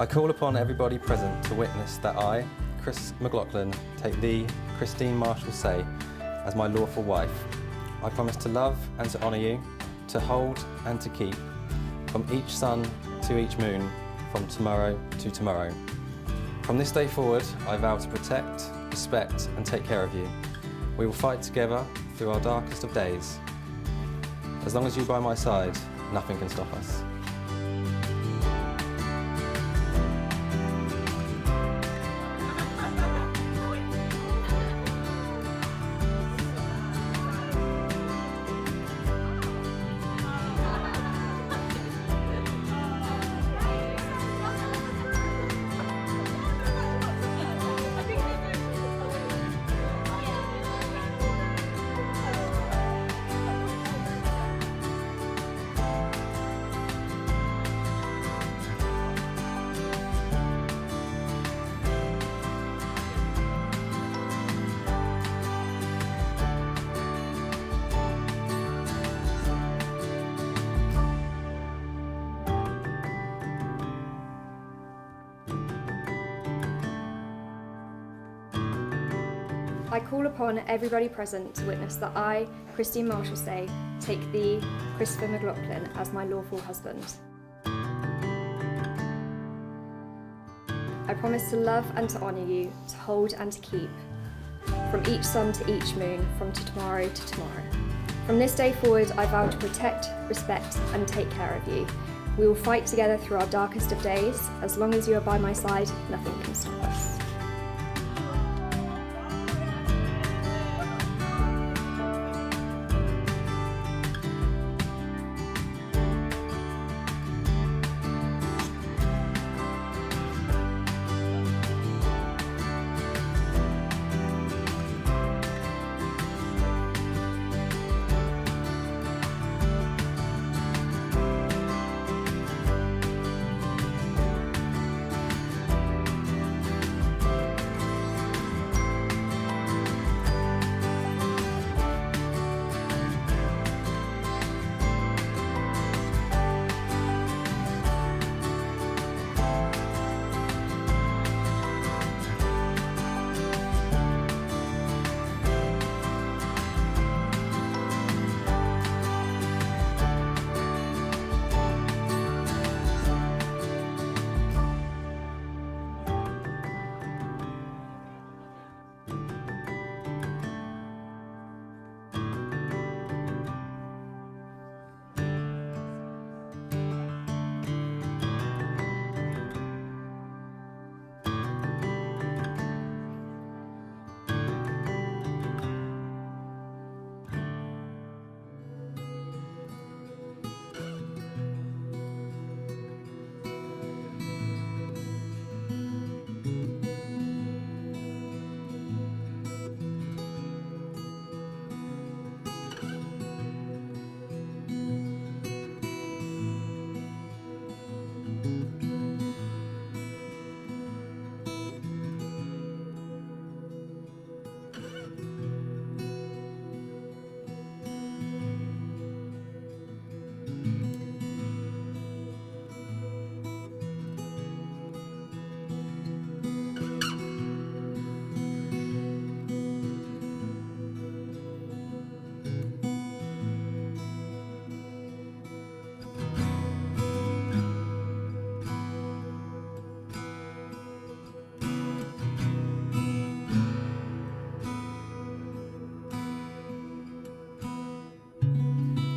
I call upon everybody present to witness that I, Chris McLaughlin, take thee, Christine Marshall Say, as my lawful wife. I promise to love and to honour you, to hold and to keep, from each sun to each moon, from tomorrow to tomorrow. From this day forward, I vow to protect, respect and take care of you. We will fight together through our darkest of days. As long as you're by my side, nothing can stop us. I call upon everybody present to witness that I, Christine Marshall Say, take thee, Christopher McLaughlin, as my lawful husband. I promise to love and to honour you, to hold and to keep, from each sun to each moon, from tomorrow to tomorrow. From this day forward, I vow to protect, respect and take care of you. We will fight together through our darkest of days. As long as you are by my side, nothing can stop us.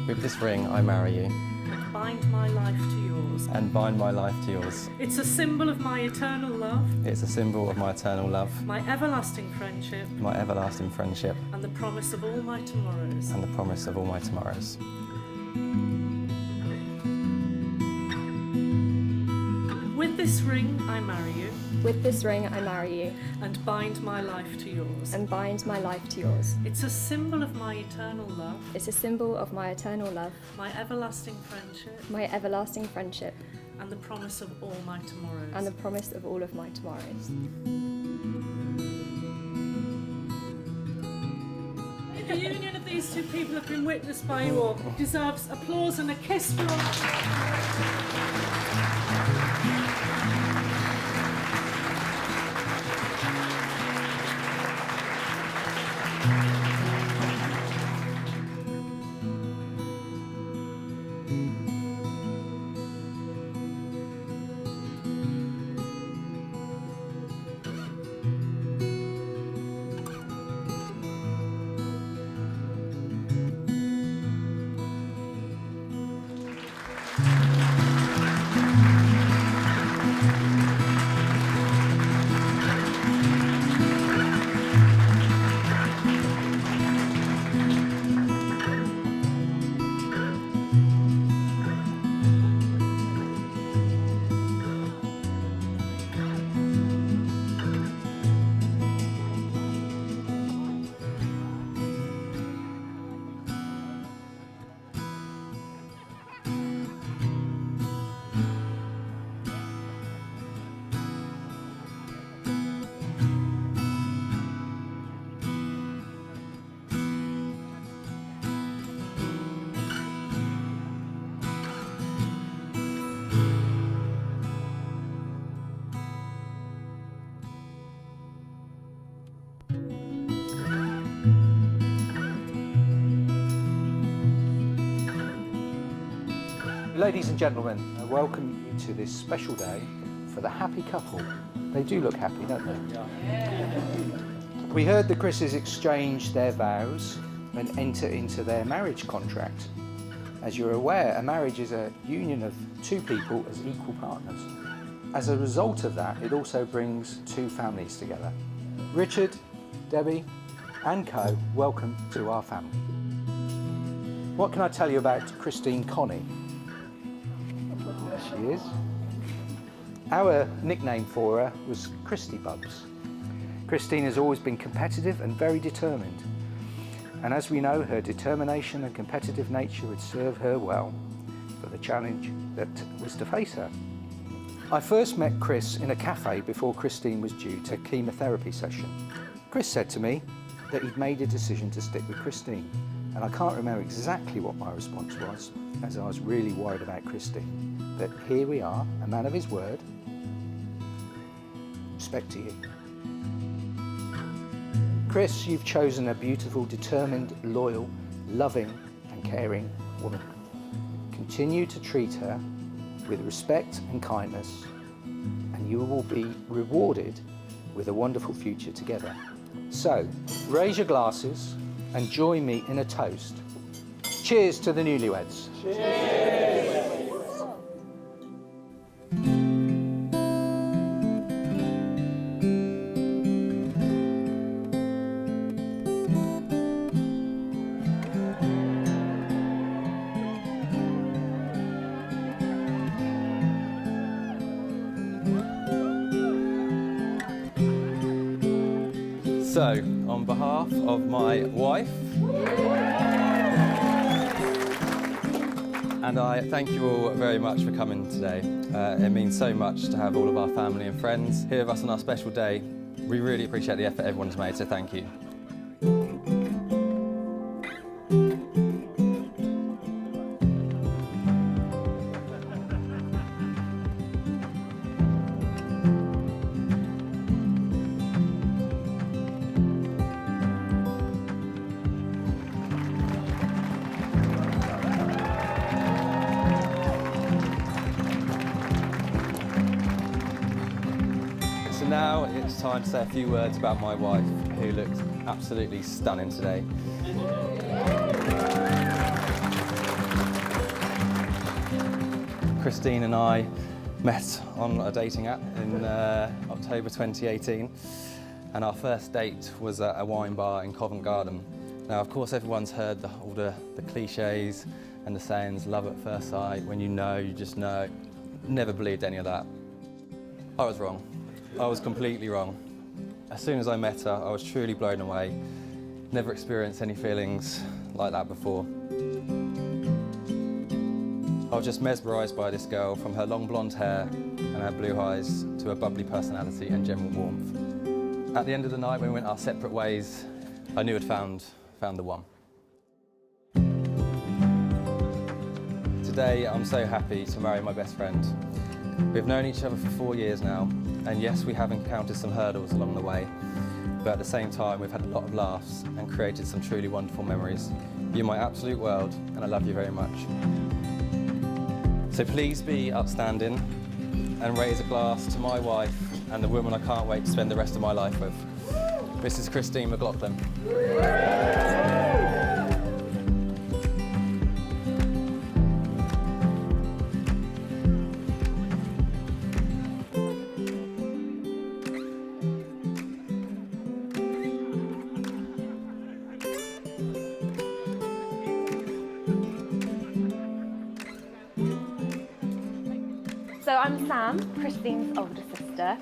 With this ring I marry you, and bind my life to yours. and bind my life to yours. It's a symbol of my eternal love, It's a symbol of my eternal love, my everlasting friendship, my everlasting friendship, and the promise of all my tomorrows. and the promise of all my tomorrows. With this ring I marry you, With this ring I marry you, and bind my life to yours. and bind my life to yours. It's a symbol of my eternal love, It's a symbol of my eternal love, my everlasting friendship, my everlasting friendship, and the promise of all my tomorrows. and the promise of all of my tomorrows. The union of these two people have been witnessed by you all. Deserves applause and a kiss for all. ladies and gentlemen, I welcome you to this special day for the happy couple. They do look happy, don't they? Yeah. We heard the Chris's exchange their vows and enter into their marriage contract. As you're aware, a marriage is a union of two people as equal partners. As a result of that, it also brings two families together. Richard, Debbie, and Co, welcome to our family. What can I tell you about Christine Connie? There she is. Our nickname for her was Christy Bubs. Christine has always been competitive and very determined. And as we know, her determination and competitive nature would serve her well for the challenge that was to face her. I first met Chris in a cafe before Christine was due to a chemotherapy session. Chris said to me that he'd made a decision to stick with Christine, and I can't remember exactly what my response was, as I was really worried about Christine. But here we are, a man of his word. Respect to you. Chris, you've chosen a beautiful, determined, loyal, loving and caring woman. Continue to treat her with respect and kindness, and you will be rewarded with a wonderful future together. So, raise your glasses and join me in a toast. Cheers to the newlyweds. Cheers. So, on behalf of my wife, and I thank you all very much for coming today. It means so much to have all of our family and friends here with us on our special day. We really appreciate the effort everyone's made, so thank you. So now it's time to say a few words about my wife, who looks absolutely stunning today. Christine and I met on a dating app in October 2018, and our first date was at a wine bar in Covent Garden. Now, of course, everyone's heard all the cliches and the sayings, love at first sight, when you know, you just know. Never believed any of that. I was wrong. I was completely wrong. As soon as I met her, I was truly blown away. Never experienced any feelings like that before. I was just mesmerised by this girl, from her long blonde hair and her blue eyes to her bubbly personality and general warmth. At the end of the night, when we went our separate ways, I knew I'd found the one. Today, I'm so happy to marry my best friend. We've known each other for 4 years now, and yes, we have encountered some hurdles along the way, but at the same time, we've had a lot of laughs and created some truly wonderful memories. You're my absolute world, and I love you very much. So please be upstanding and raise a glass to my wife and the woman I can't wait to spend the rest of my life with. Mrs. Christine McLaughlin. So I'm Sam, Christine's older sister.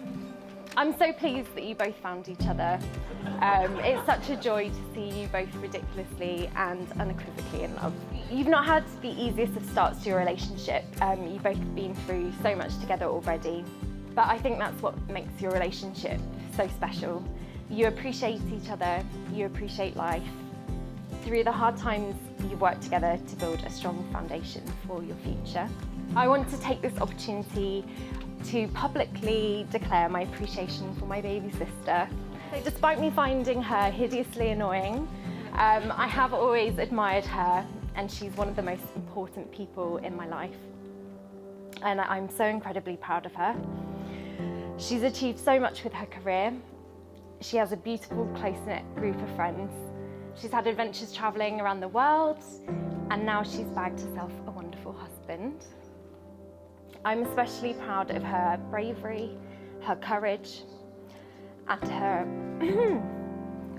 I'm so pleased that you both found each other. It's such a joy to see you both ridiculously and unequivocally in love. You've not had the easiest of starts to your relationship. You've both been through so much together already. But I think that's what makes your relationship so special. You appreciate each other, you appreciate life. Through the hard times, you work together to build a strong foundation for your future. I want to take this opportunity to publicly declare my appreciation for my baby sister. So despite me finding her hideously annoying, I have always admired her, and she's one of the most important people in my life. and I'm so incredibly proud of her. She's achieved so much with her career. She has a beautiful, close-knit group of friends. She's had adventures travelling around the world, and now she's bagged herself a wonderful husband. I'm especially proud of her bravery, her courage, and her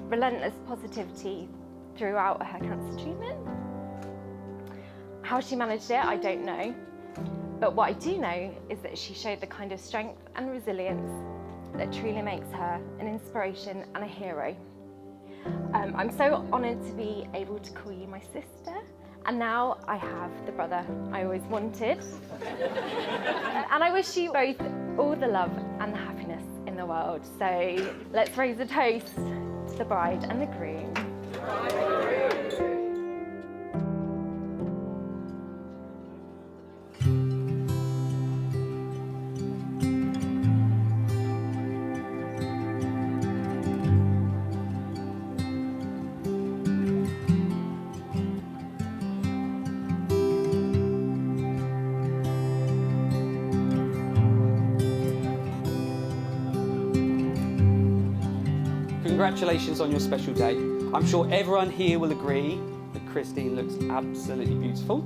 relentless positivity throughout her cancer treatment. How she managed it, I don't know. But what I do know is that she showed the kind of strength and resilience that truly makes her an inspiration and a hero. I'm so honoured to be able to call you my sister, and now I have the brother I always wanted. And I wish you both all the love and the happiness in the world. So let's raise a toast to the bride and the groom. Congratulations on your special day. I'm sure everyone here will agree that Christine looks absolutely beautiful.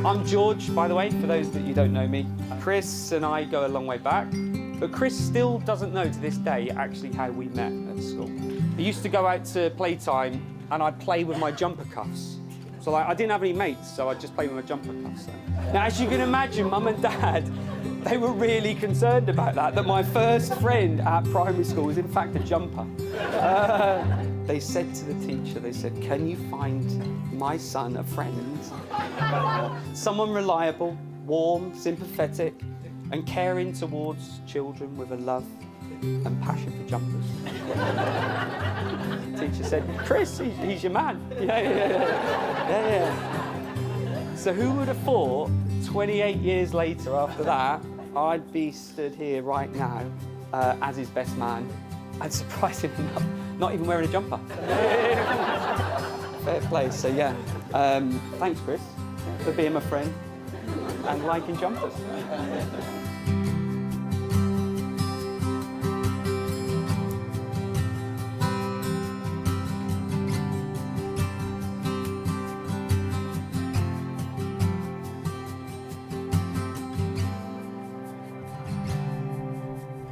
I'm George, by the way, for those that you don't know me. Chris and I go a long way back, but Chris still doesn't know to this day actually how we met at school. He used to go out to playtime and I'd play with my jumper cuffs. So I didn't have any mates, so I'd just play with my jumper cuffs. Now, as you can imagine, Mum and Dad, they were really concerned about that my first friend at primary school was in fact a jumper. They said to the teacher, they said, can you find my son a friend? Someone reliable, warm, sympathetic, and caring towards children with a love and passion for jumpers. The teacher said, Chris, he's your man. Yeah. So who would have thought 28 years later after that, I'd be stood here right now as his best man, and surprisingly enough, not even wearing a jumper. Fair play, so yeah. Thanks, Chris, for being my friend and liking jumpers.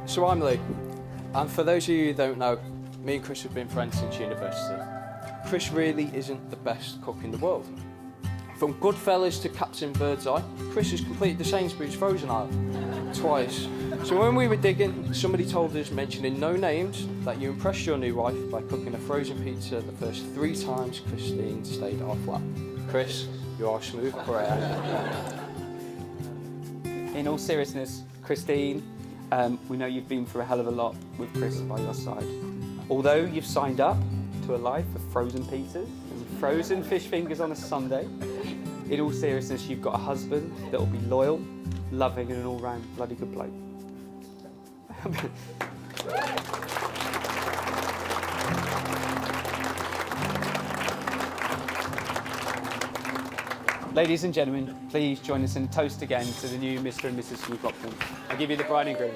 So I'm Lee, and for those of you who don't know, me and Chris have been friends since university. Chris really isn't the best cook in the world. From Goodfellas to Captain Birdseye, Chris has completed the Sainsbury's frozen aisle twice. So when we were digging, somebody told us, mentioning no names, that you impressed your new wife by cooking a frozen pizza the first 3 times Christine stayed at our flat. Chris, you are smooth operator. In all seriousness, Christine, we know you've been through a hell of a lot with Chris by your side. Although you've signed up to a life of frozen pizzas and frozen fish fingers on a Sunday, in all seriousness, you've got a husband that will be loyal, loving, and an all-round bloody good bloke. Ladies and gentlemen, please join us in a toast again to the new Mr. and Mrs. McLaughlin. I give you the bride and groom.